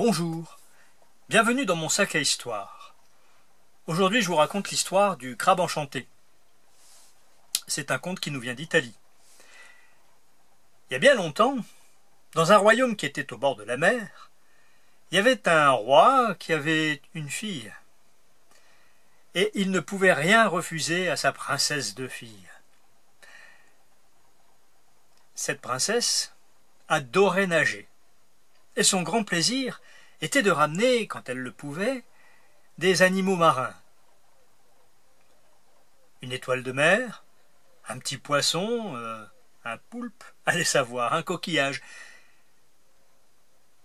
Bonjour, bienvenue dans mon sac à histoire. Aujourd'hui je vous raconte l'histoire du crabe enchanté. C'est un conte qui nous vient d'Italie. Il y a bien longtemps, dans un royaume qui était au bord de la mer, il y avait un roi qui avait une fille. Et il ne pouvait rien refuser à sa princesse de fille. Cette princesse adorait nager. Et son grand plaisir était de ramener, quand elle le pouvait, des animaux marins. Une étoile de mer, un petit poisson, un poulpe, allez savoir, un coquillage.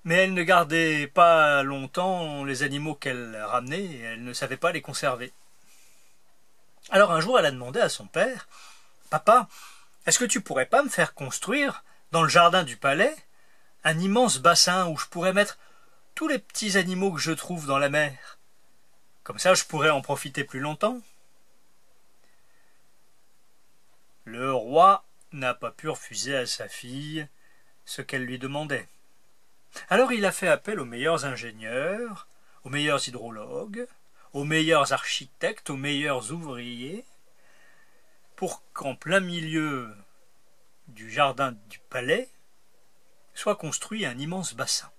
Mais elle ne gardait pas longtemps les animaux qu'elle ramenait et elle ne savait pas les conserver. Alors un jour elle a demandé à son père « Papa, est-ce que tu pourrais pas me faire construire, dans le jardin du palais, un immense bassin où je pourrais mettre tous les petits animaux que je trouve dans la mer. Comme ça, je pourrais en profiter plus longtemps. » Le roi n'a pas pu refuser à sa fille ce qu'elle lui demandait. Alors il a fait appel aux meilleurs ingénieurs, aux meilleurs hydrologues, aux meilleurs architectes, aux meilleurs ouvriers, pour qu'en plein milieu du jardin du palais soit construit un immense bassin.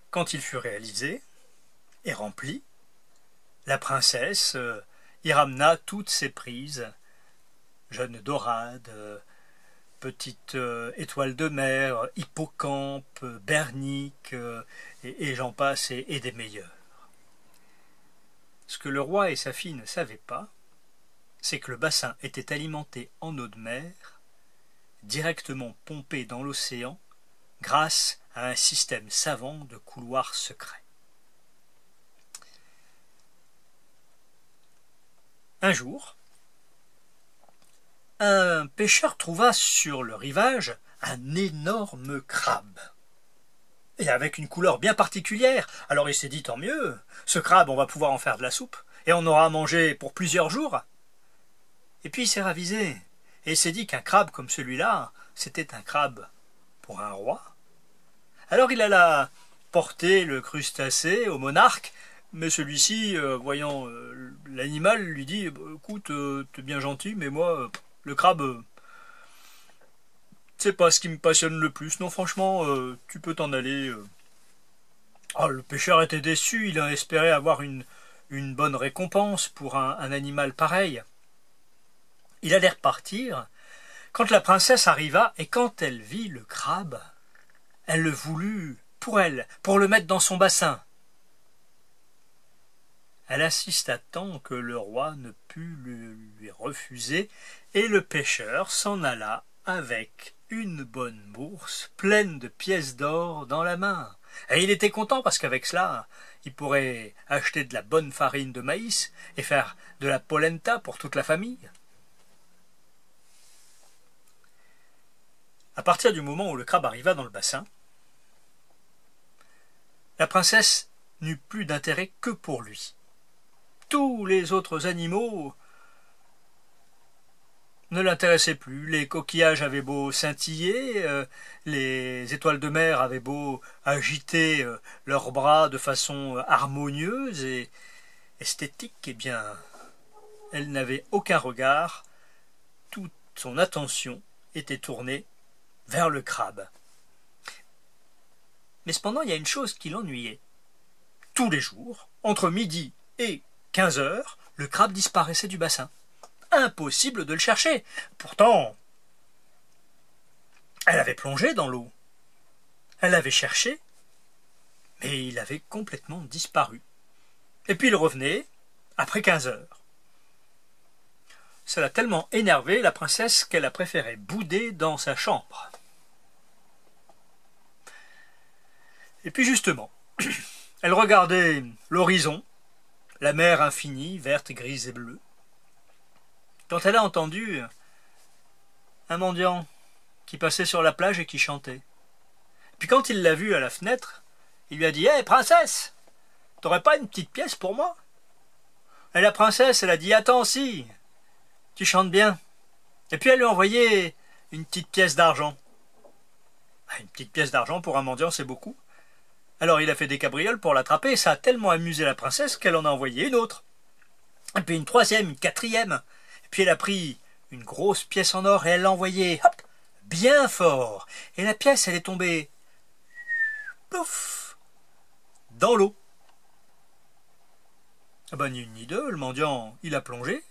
Quand il fut réalisé et rempli, la princesse y ramena toutes ses prises, jeunes dorades, petites étoiles de mer, hippocampes, berniques, et j'en passe, et des meilleurs. Ce que le roi et sa fille ne savaient pas, c'est que le bassin était alimenté en eau de mer, directement pompé dans l'océan, grâce à un système savant de couloirs secrets. Un jour, un pêcheur trouva sur le rivage un énorme crabe. Et avec une couleur bien particulière. Alors il s'est dit, tant mieux, ce crabe, on va pouvoir en faire de la soupe, et on aura à manger pour plusieurs jours. Et puis il s'est ravisé, et il s'est dit qu'un crabe comme celui-là, c'était un crabe pour un roi. Alors il alla porter le crustacé au monarque, mais celui-ci, voyant l'animal, lui dit « Écoute, t'es bien gentil, mais moi, le crabe, c'est pas ce qui me passionne le plus. Non, franchement, tu peux t'en aller. » Oh, le pêcheur était déçu, il a espéré avoir une bonne récompense pour un animal pareil. Il allait repartir, quand la princesse arriva, et quand elle vit le crabe, elle le voulut pour elle, pour le mettre dans son bassin. Elle insista tant que le roi ne put lui refuser, et le pêcheur s'en alla avec une bonne bourse pleine de pièces d'or dans la main. Et il était content parce qu'avec cela, il pourrait acheter de la bonne farine de maïs et faire de la polenta pour toute la famille. À partir du moment où le crabe arriva dans le bassin, la princesse n'eut plus d'intérêt que pour lui. Tous les autres animaux ne l'intéressaient plus. Les coquillages avaient beau scintiller, les étoiles de mer avaient beau agiter leurs bras de façon harmonieuse et esthétique, eh bien, elle n'avait aucun regard. Toute son attention était tournée vers le crabe. Mais cependant, il y a une chose qui l'ennuyait. Tous les jours, entre midi et 15 heures, le crabe disparaissait du bassin. Impossible de le chercher. Pourtant, elle avait plongé dans l'eau. Elle l'avait cherché, mais il avait complètement disparu. Et puis il revenait après 15 heures. Ça l'a tellement énervé, la princesse, qu'elle a préféré bouder dans sa chambre. Et puis justement, elle regardait l'horizon, la mer infinie, verte, grise et bleue, quand elle a entendu un mendiant qui passait sur la plage et qui chantait. Puis quand il l'a vue à la fenêtre, il lui a dit « Hé, princesse, t'aurais pas une petite pièce pour moi ?» Et la princesse, elle a dit « Attends, si, tu chantes bien. » Et puis elle lui a envoyé une petite pièce d'argent. Une petite pièce d'argent pour un mendiant, c'est beaucoup. Alors il a fait des cabrioles pour l'attraper, et ça a tellement amusé la princesse qu'elle en a envoyé une autre. Et puis une troisième, une quatrième. Et puis elle a pris une grosse pièce en or et elle l'a envoyée, hop, bien fort. Et la pièce, elle est tombée, pouf, dans l'eau. Ah ben, ni une ni deux, le mendiant, il a plongé,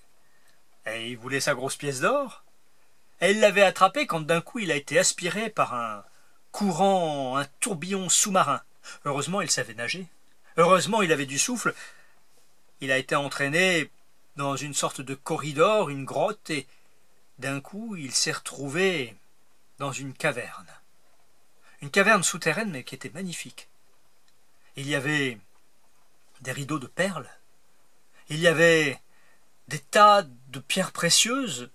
et il voulait sa grosse pièce d'or. Et il l'avait attrapée quand d'un coup il a été aspiré par un courant, un tourbillon sous-marin. Heureusement, il savait nager. Heureusement, il avait du souffle. Il a été entraîné dans une sorte de corridor, une grotte, et d'un coup, il s'est retrouvé dans une caverne. Une caverne souterraine, mais qui était magnifique. Il y avait des rideaux de perles. Il y avait des tas de pierres précieuses,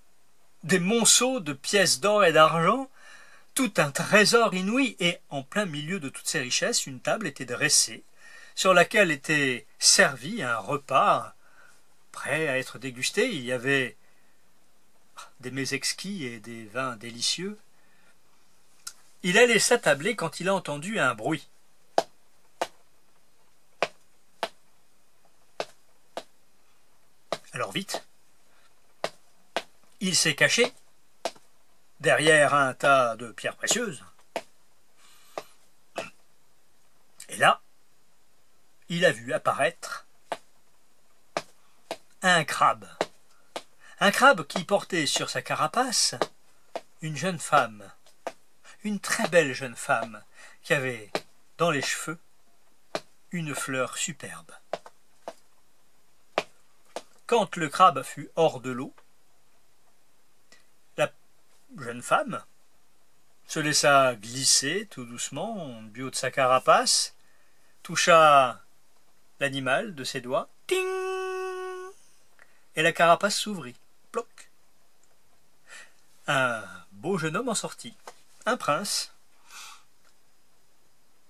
des monceaux de pièces d'or et d'argent, tout un trésor inouï, et en plein milieu de toutes ces richesses, une table était dressée, sur laquelle était servi un repas prêt à être dégusté. Il y avait des mets exquis et des vins délicieux. Il allait s'attabler quand il a entendu un bruit. Alors vite, il s'est caché derrière un tas de pierres précieuses. Et là, il a vu apparaître un crabe. Un crabe qui portait sur sa carapace une jeune femme, une très belle jeune femme, qui avait dans les cheveux une fleur superbe. Quand le crabe fut hors de l'eau, la jeune femme se laissa glisser tout doucement du haut de sa carapace, toucha l'animal de ses doigts, ting, et la carapace s'ouvrit, ploc. Un beau jeune homme en sortit, un prince.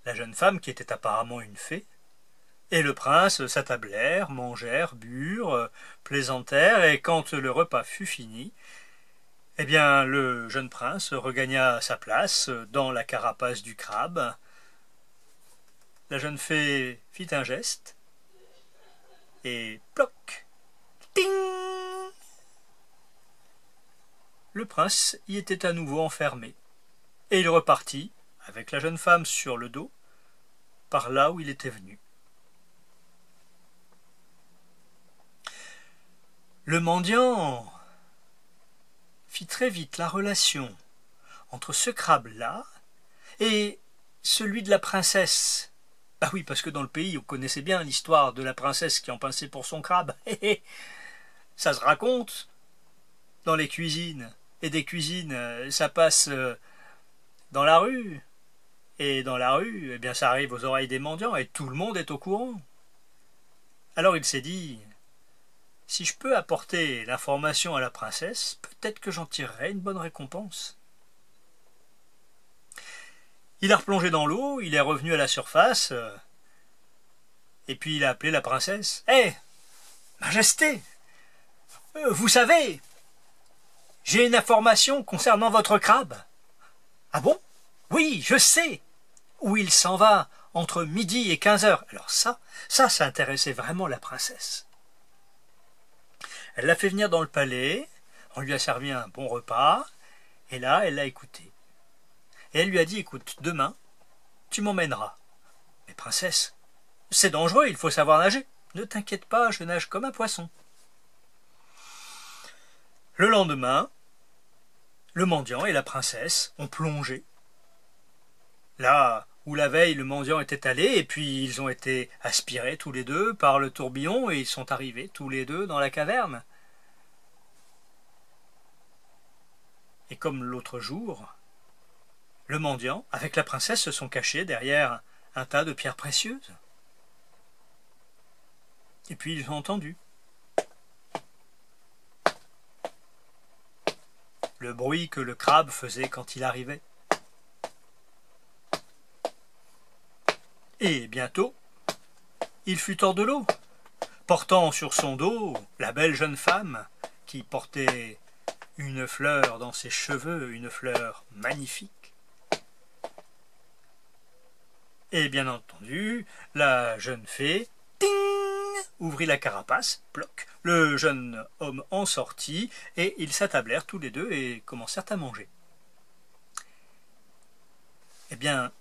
La jeune femme, qui était apparemment une fée, et le prince s'attablèrent, mangèrent, burent, plaisantèrent, et quand le repas fut fini, eh bien, le jeune prince regagna sa place dans la carapace du crabe. La jeune fée fit un geste, et ploc, ting, le prince y était à nouveau enfermé, et il repartit, avec la jeune femme sur le dos, par là où il était venu. Le mendiant fit très vite la relation entre ce crabe-là et celui de la princesse. Ah oui, parce que dans le pays, on connaissait bien l'histoire de la princesse qui en pinçait pour son crabe. Ça se raconte dans les cuisines. Et des cuisines, ça passe dans la rue. Et dans la rue, eh bien, ça arrive aux oreilles des mendiants et tout le monde est au courant. Alors il s'est dit, si je peux apporter l'information à la princesse, peut-être que j'en tirerai une bonne récompense. Il a replongé dans l'eau, il est revenu à la surface, et puis il a appelé la princesse. « Hé, Majesté, vous savez, j'ai une information concernant votre crabe. »« Ah bon? Oui, je sais où il s'en va entre midi et 15 heures. » Alors ça intéressait vraiment la princesse. Elle l'a fait venir dans le palais, on lui a servi un bon repas, et là, elle l'a écouté. Et elle lui a dit, écoute, demain, tu m'emmèneras. Mais princesse, c'est dangereux, il faut savoir nager. Ne t'inquiète pas, je nage comme un poisson. Le lendemain, le mendiant et la princesse ont plongé. Là où la veille, le mendiant était allé, et puis ils ont été aspirés tous les deux par le tourbillon, et ils sont arrivés tous les deux dans la caverne. Et comme l'autre jour, le mendiant, avec la princesse, se sont cachés derrière un tas de pierres précieuses. Et puis ils ont entendu le bruit que le crabe faisait quand il arrivait. Et bientôt, il fut hors de l'eau, portant sur son dos la belle jeune femme qui portait une fleur dans ses cheveux, une fleur magnifique. Et bien entendu, la jeune fée, ting, ouvrit la carapace, ploc. Le jeune homme en sortit, et ils s'attablèrent tous les deux et commencèrent à manger. Eh bien,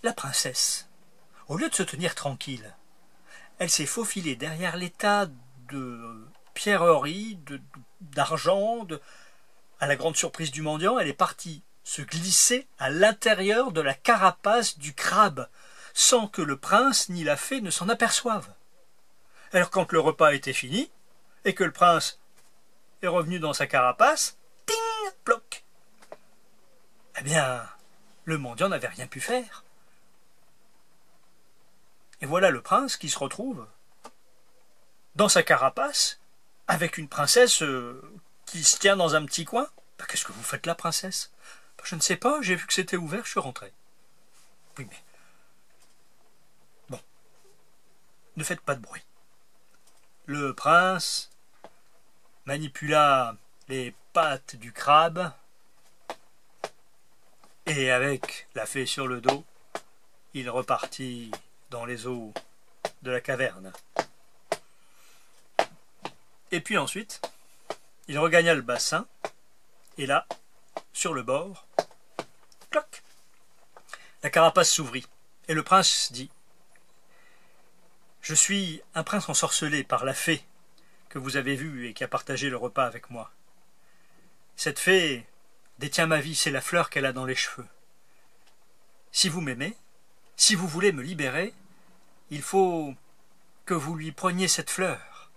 la princesse, au lieu de se tenir tranquille, elle s'est faufilée derrière les tas de pierreries, d'argent, à la grande surprise du mendiant, elle est partie se glisser à l'intérieur de la carapace du crabe, sans que le prince ni la fée ne s'en aperçoivent. Alors quand le repas était fini, et que le prince est revenu dans sa carapace, ting, ploc. Eh bien, le mendiant n'avait rien pu faire. Et voilà le prince qui se retrouve dans sa carapace, avec une princesse qui se tient dans un petit coin. Qu'est-ce que vous faites là, princesse? Je ne sais pas, j'ai vu que c'était ouvert, je suis rentré. Oui, mais... Bon, ne faites pas de bruit. Le prince manipula les pattes du crabe et avec la fée sur le dos, il repartit dans les eaux de la caverne. Et puis ensuite, il regagna le bassin, et là, sur le bord, cloc, la carapace s'ouvrit, et le prince dit « Je suis un prince ensorcelé par la fée que vous avez vue et qui a partagé le repas avec moi. Cette fée détient ma vie, c'est la fleur qu'elle a dans les cheveux. Si vous m'aimez, si vous voulez me libérer, il faut que vous lui preniez cette fleur.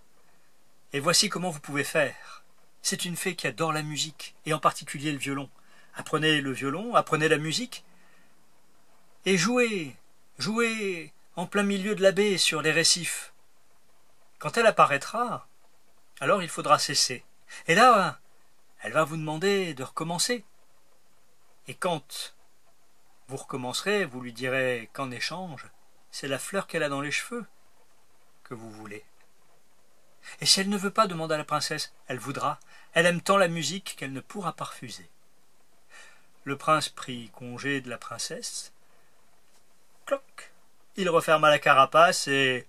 Et voici comment vous pouvez faire. C'est une fée qui adore la musique, et en particulier le violon. Apprenez le violon, apprenez la musique, et jouez, jouez en plein milieu de la baie sur les récifs. Quand elle apparaîtra, alors il faudra cesser. Et là, elle va vous demander de recommencer. Et quand vous recommencerez, vous lui direz qu'en échange, c'est la fleur qu'elle a dans les cheveux que vous voulez. Et si elle ne veut pas, demanda la princesse, elle voudra. Elle aime tant la musique qu'elle ne pourra pas refuser. Le prince prit congé de la princesse. Cloc. Il referma la carapace et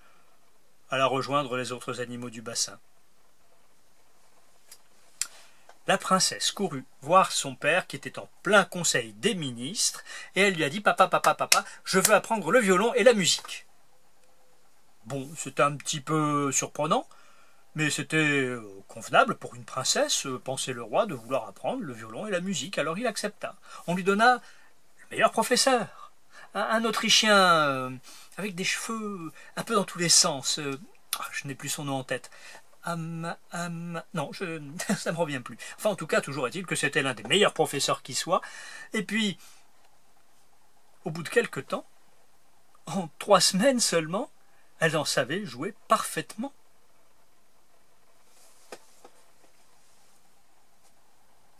alla rejoindre les autres animaux du bassin. La princesse courut voir son père qui était en plein conseil des ministres et elle lui a dit « Papa, papa, papa, je veux apprendre le violon et la musique. » Bon, c'était un petit peu surprenant, mais c'était convenable pour une princesse, pensait le roi, de vouloir apprendre le violon et la musique. Alors il accepta. On lui donna le meilleur professeur, un Autrichien avec des cheveux un peu dans tous les sens. Je n'ai plus son nom en tête. Non, ça ne me revient plus. Enfin, en tout cas, toujours est-il que c'était l'un des meilleurs professeurs qui soit. Et puis, au bout de quelque temps, en 3 semaines seulement, elle en savait jouer parfaitement.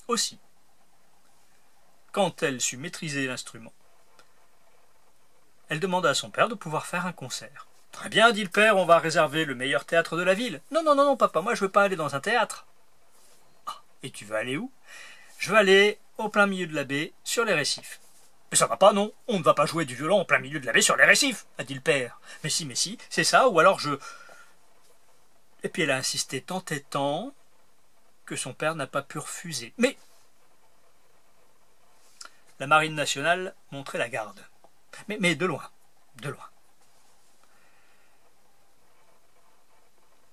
Aussi, quand elle sut maîtriser l'instrument, elle demanda à son père de pouvoir faire un concert. « Très bien, dit le père, on va réserver le meilleur théâtre de la ville. »« Non, non, non, non, papa, moi je veux pas aller dans un théâtre. »« Ah, et tu veux aller où ?»« Je veux aller au plein milieu de la baie, sur les récifs. »« Mais ça va pas, non, on ne va pas jouer du violon au plein milieu de la baie sur les récifs, a dit le père. »« Mais si, c'est ça, ou alors je... » Et puis elle a insisté tant et tant que son père n'a pas pu refuser. Mais la marine nationale montrait la garde. Mais de loin, de loin.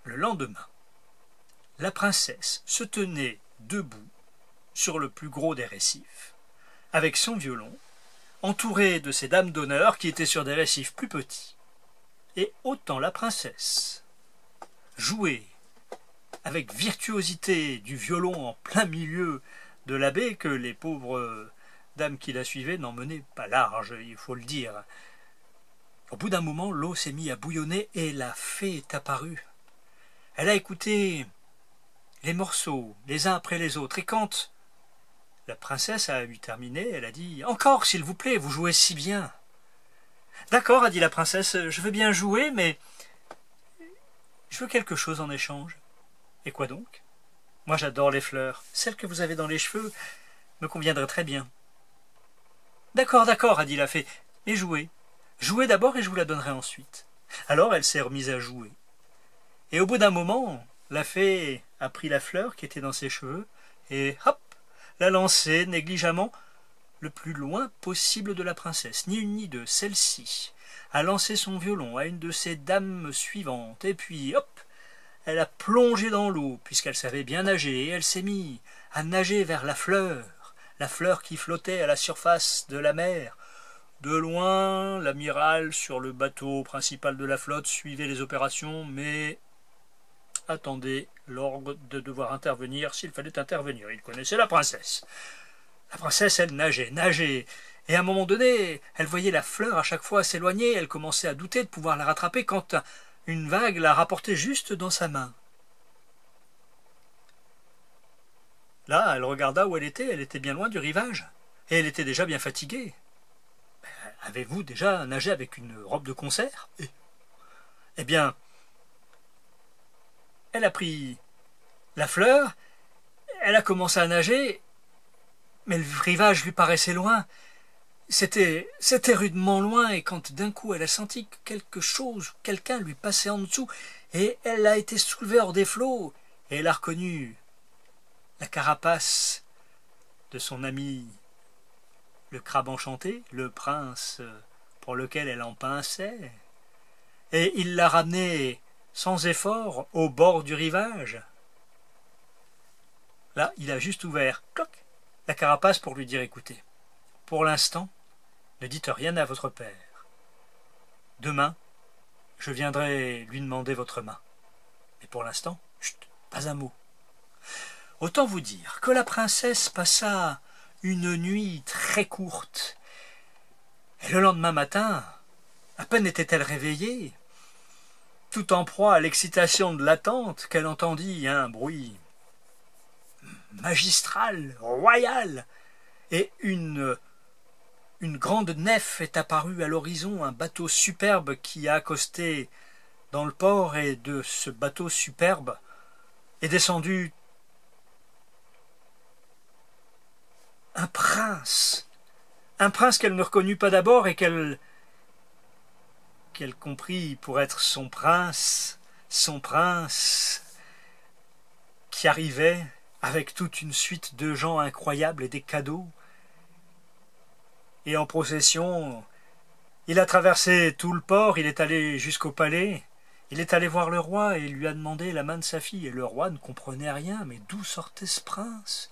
Le lendemain, la princesse se tenait debout sur le plus gros des récifs, avec son violon, entourée de ses dames d'honneur qui étaient sur des récifs plus petits. Et autant la princesse jouait avec virtuosité du violon en plein milieu de la baie que les pauvres dames qui la suivaient n'en menaient pas large, il faut le dire. Au bout d'un moment, l'eau s'est mise à bouillonner et la fée est apparue. Elle a écouté les morceaux, les uns après les autres, et quand la princesse a eu terminé, elle a dit « Encore, s'il vous plaît, vous jouez si bien. »« D'accord, a dit la princesse, je veux bien jouer, mais je veux quelque chose en échange. » « Et quoi donc ? Moi j'adore les fleurs. Celles que vous avez dans les cheveux me conviendraient très bien. »« D'accord, d'accord, a dit la fée. Mais jouez. Jouez d'abord et je vous la donnerai ensuite. » Alors elle s'est remise à jouer. Et au bout d'un moment, la fée a pris la fleur qui était dans ses cheveux et hop, l'a lancée négligemment le plus loin possible de la princesse. Ni une ni deux, celle-ci a lancé son violon à une de ses dames suivantes, et puis hop, elle a plongé dans l'eau, puisqu'elle savait bien nager, et elle s'est mise à nager vers la fleur qui flottait à la surface de la mer. De loin, l'amiral sur le bateau principal de la flotte suivait les opérations, mais attendait l'ordre de devoir intervenir s'il fallait intervenir. Il connaissait la princesse. La princesse, elle nageait, et à un moment donné, elle voyait la fleur à chaque fois s'éloigner, elle commençait à douter de pouvoir la rattraper quand une vague la rapportait juste dans sa main. Là, elle regarda où elle était bien loin du rivage, et elle était déjà bien fatiguée. « Avez-vous déjà nagé avec une robe de concert ?» Eh bien, elle a pris la fleur, elle a commencé à nager, mais le rivage lui paraissait loin. C'était rudement loin, et quand d'un coup elle a senti que quelqu'un lui passait en dessous, et elle a été soulevée hors des flots, et elle a reconnu la carapace de son ami le crabe enchanté, le prince pour lequel elle en pinçait, et il l'a ramenée sans effort au bord du rivage. Là, il a juste ouvert cloc, la carapace pour lui dire « Écoutez, pour l'instant, ne dites rien à votre père. Demain, je viendrai lui demander votre main. Mais pour l'instant, chut, pas un mot. » Autant vous dire que la princesse passa une nuit très courte. Et le lendemain matin, à peine était-elle réveillée, tout en proie à l'excitation de l'attente, qu'elle entendit un bruit magistral, royal, et une grande nef est apparue à l'horizon, un bateau superbe qui a accosté dans le port, et de ce bateau superbe est descendu un prince qu'elle ne reconnut pas d'abord et qu'elle comprit pour être son prince qui arrivait avec toute une suite de gens incroyables et des cadeaux. Et en procession, il a traversé tout le port, il est allé jusqu'au palais, il est allé voir le roi et il lui a demandé la main de sa fille. Et le roi ne comprenait rien, mais d'où sortait ce prince?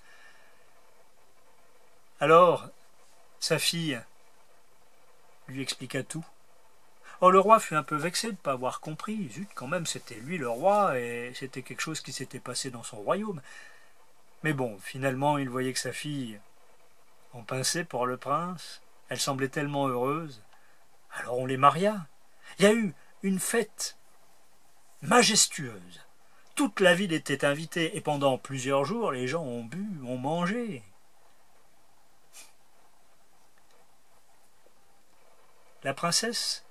Alors, sa fille lui expliqua tout. Oh, le roi fut un peu vexé de ne pas avoir compris. Zut, quand même, c'était lui le roi, et c'était quelque chose qui s'était passé dans son royaume. Mais bon, finalement, il voyait que sa fille en pinçait pour le prince. Elle semblait tellement heureuse. Alors on les maria. Il y a eu une fête majestueuse. Toute la ville était invitée, et pendant plusieurs jours, les gens ont bu, ont mangé. La princesse,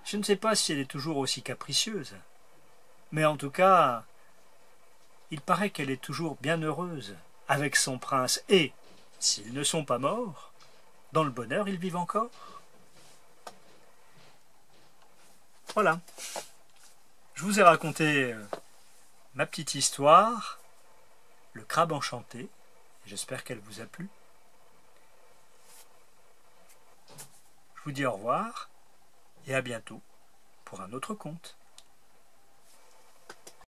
je ne sais pas si elle est toujours aussi capricieuse, mais en tout cas, il paraît qu'elle est toujours bien heureuse avec son prince, et, s'ils ne sont pas morts, dans le bonheur, ils vivent encore. Voilà. Je vous ai raconté ma petite histoire, le crabe enchanté. J'espère qu'elle vous a plu. Je vous dis au revoir et à bientôt pour un autre conte.